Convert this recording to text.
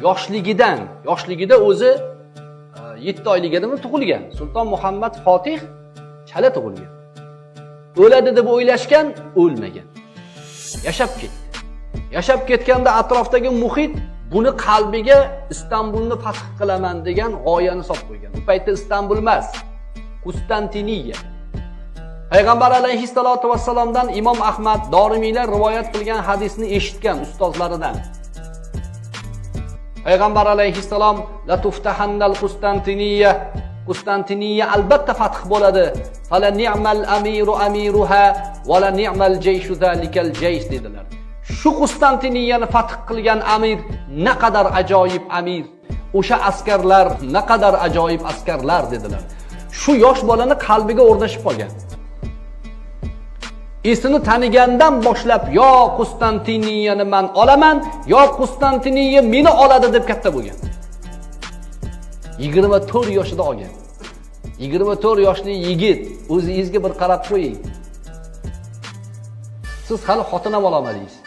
yoshligida o'zi 7 oyligidami tug'ilgan. Sulton Muhammad Fotih chala tug'ilgan. O'ladi deb o'ylashgan, o'lmagan. Yashab ketdi. Yashab ketganda atrofdagi muhit buni qalbiga Istanbulni fath qilaman degan g'oyani solib qo'ygan. Bu paytda Istanbul emas, Konstantiniya. Payg'ambar alayhissalatu vassalomdan Imom Ahmad, Dorimiylar rivoyat qilgan hadisni eshitgan ustozlaridan. Payg'ambar alayhissalom la tuftahannal Konstantiniya albatta fath bo'ladi. Fala ni'mal amiru amiruha va la ni'mal jayshu zalikal jays dedilar. Shu Konstantiniyani fath qilgan amir naqadar ajoyib amir. O'sha askarlar naqadar ajoyib askarlar dedilar. Shu yosh bolani qalbiga o'rnashib qolgan. Esini tanigandan boshlab yo Konstantiniyani men olaman, yo Konstantiniya meni oladi deb katta bo'lgan. 24 yoshida olgan. 24 yoshli yigit, o'zingizga bir qarab qo'ying. Siz hali xotin ham olamadingiz.